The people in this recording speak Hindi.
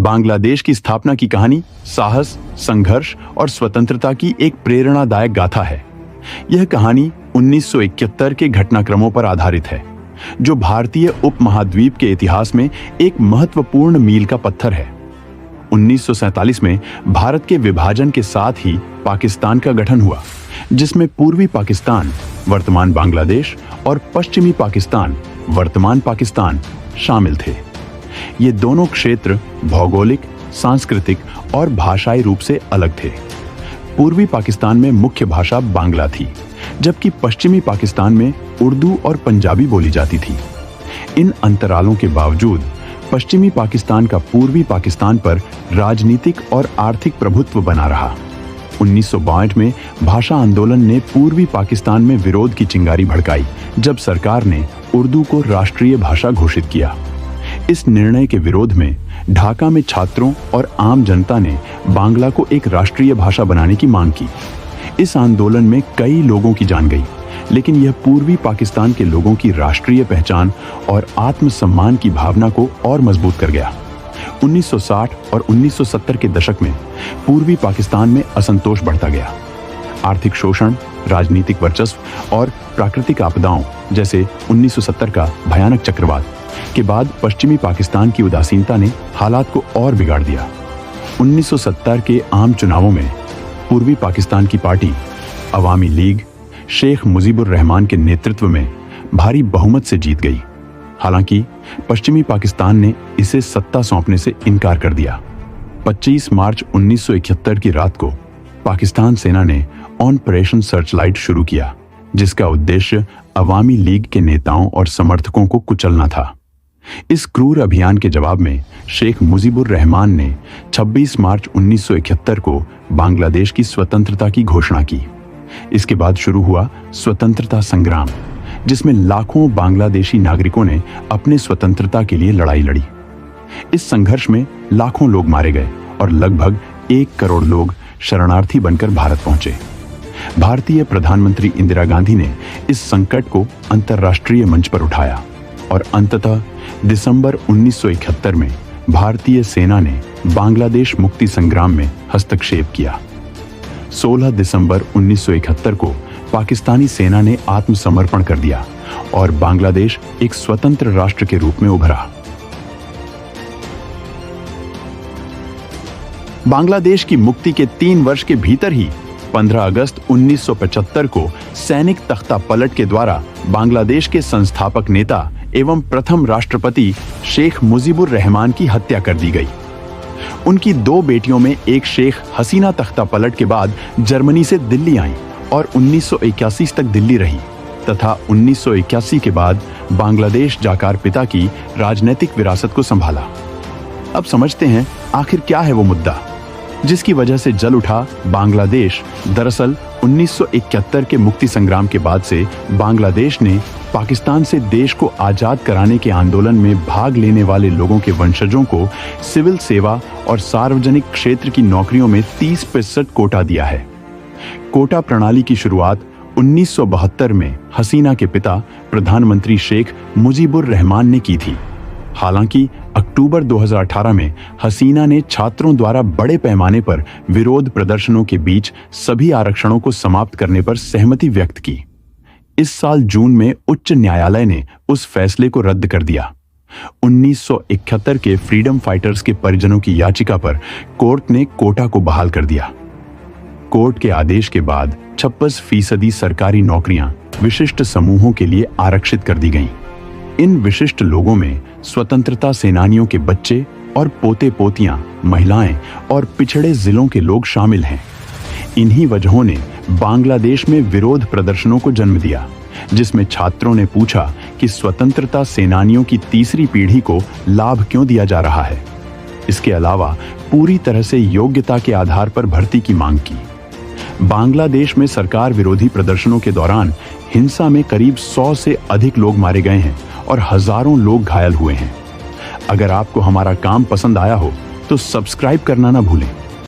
बांग्लादेश की स्थापना की कहानी साहस, संघर्ष और स्वतंत्रता की एक प्रेरणादायक गाथा है। यह कहानी 1971 के घटनाक्रमों पर आधारित है, जो भारतीय उपमहाद्वीप के इतिहास में एक महत्वपूर्ण मील का पत्थर है। 1947 में भारत के विभाजन के साथ ही पाकिस्तान का गठन हुआ, जिसमें पूर्वी पाकिस्तान, वर्तमान बांग्लादेश, और पश्चिमी पाकिस्तान, वर्तमान पाकिस्तान शामिल थे। ये दोनों क्षेत्र भौगोलिक, सांस्कृतिक और भाषाई रूप से अलग थे। पूर्वी पाकिस्तान में मुख्य भाषा बांग्ला थी, जबकि पश्चिमी पाकिस्तान में उर्दू और पंजाबी बोली जाती थी। इन अंतरालों के बावजूद पश्चिमी पाकिस्तान का पूर्वी पाकिस्तान पर राजनीतिक और आर्थिक प्रभुत्व बना रहा। 1962 में भाषा आंदोलन ने पूर्वी पाकिस्तान में विरोध की चिंगारी भड़काई, जब सरकार ने उर्दू को राष्ट्रीय भाषा घोषित किया। इस निर्णय के विरोध में ढाका में छात्रों और आम जनता ने बांग्ला को एक राष्ट्रीय भाषा बनाने की मांग की। इस आंदोलन में कई लोगों की जान गई, लेकिन यह पूर्वी पाकिस्तान के लोगों की राष्ट्रीय पहचान और आत्मसम्मान की भावना को और मजबूत कर गया। 1960 और 1970 के दशक में पूर्वी पाकिस्तान में असंतोष बढ़ता गया। आर्थिक शोषण, राजनीतिक वर्चस्व और प्राकृतिक आपदाओं जैसे 1970 का भयानक चक्रवात के बाद पश्चिमी पाकिस्तान की उदासीनता ने हालात को और बिगाड़ दिया। 1970 के आम चुनावों में पूर्वी पाकिस्तान की पार्टी अवामी लीग शेख मुजीबुर रहमान के नेतृत्व में भारी बहुमत से जीत गई। हालांकि पश्चिमी पाकिस्तान ने इसे सत्ता सौंपने से इनकार कर दिया। 25 मार्च 1971 की रात को पाकिस्तान सेना ने ऑपरेशन सर्चलाइट शुरू किया, जिसका उद्देश्य अवामी लीग के नेताओं और समर्थकों को कुचलना था। इस क्रूर अभियान के जवाब में शेख मुजीबुर रहमान ने 26 मार्च 1971 को बांग्लादेश की स्वतंत्रता की घोषणा की। इसके बाद शुरू हुआ स्वतंत्रता संग्राम, जिसमें लाखों बांग्लादेशी नागरिकों ने अपने स्वतंत्रता के लिए लड़ाई लड़ी। इस संघर्ष में लाखों लोग मारे गए और लगभग 1 करोड़ लोग शरणार्थी बनकर भारत पहुंचे। भारतीय प्रधानमंत्री इंदिरा गांधी ने इस संकट को अंतर्राष्ट्रीय मंच पर उठाया और अंततः दिसंबर 1971 में भारतीय सेना ने बांग्लादेश मुक्ति संग्राम में हस्तक्षेप किया। 16 दिसंबर 1971 को पाकिस्तानी सेना ने आत्मसमर्पण कर दिया और बांग्लादेश एक स्वतंत्र राष्ट्र के रूप में उभरा। बांग्लादेश की मुक्ति के 3 वर्ष के भीतर ही 15 अगस्त 1975 को सैनिक तख्तापलट के द्वारा बांग्लादेश के संस्थापक नेता एवं प्रथम राष्ट्रपति शेख मुजीबुर रहमान की हत्या कर दी गई। उनकी 2 बेटियों में एक शेख हसीना तख्तापलट के बाद जर्मनी से दिल्ली आईं और 1981 तक दिल्ली रही तथा 1981 के बाद बांग्लादेश जाकर पिता की राजनीतिक विरासत को संभाला। अब समझते हैं आखिर क्या है वो मुद्दा जिसकी वजह से जल उठा बांग्लादेश। दरअसल 1971 के मुक्ति संग्राम के बाद से बांग्लादेश ने पाकिस्तान से देश को आजाद कराने के आंदोलन में भाग लेने वाले लोगों के वंशजों को सिविल सेवा और सार्वजनिक क्षेत्र की नौकरियों में 30% कोटा दिया है। कोटा प्रणाली की शुरुआत 1972 में हसीना के पिता प्रधानमंत्री शेख मुजीबुर रहमान ने की थी। हालांकि अक्टूबर 2018 में हसीना ने छात्रों द्वारा बड़े पैमाने पर विरोध प्रदर्शनों के बीच सभी आरक्षणों को समाप्त करने पर सहमति व्यक्त की। इस साल जून में उच्च न्यायालय ने उस फैसले को रद्द कर दिया। 1971 के फ्रीडम फाइटर्स के परिजनों की याचिका पर कोर्ट ने कोटा को बहाल कर दिया। कोर्ट के आदेश के बाद 26% सरकारी नौकरियां विशिष्ट समूहों के लिए आरक्षित कर दी गईं। इन विशिष्ट लोगों में स्वतंत्रता सेनानियों के बच्चे और पोते पोतियां, महिलाएं और पिछड़े जिलों के लोग शामिल हैं। इन्हीं वजहों ने बांग्लादेश में विरोध प्रदर्शनों को जन्म दिया, जिसमें छात्रों ने पूछा कि स्वतंत्रता सेनानियों की तीसरी पीढ़ी को लाभ क्यों दिया जा रहा है। इसके अलावा पूरी तरह से योग्यता के आधार पर भर्ती की मांग की। बांग्लादेश में सरकार विरोधी प्रदर्शनों के दौरान हिंसा में करीब 100 से अधिक लोग मारे गए हैं और हजारों लोग घायल हुए हैं। अगर आपको हमारा काम पसंद आया हो तो सब्सक्राइब करना ना भूलें।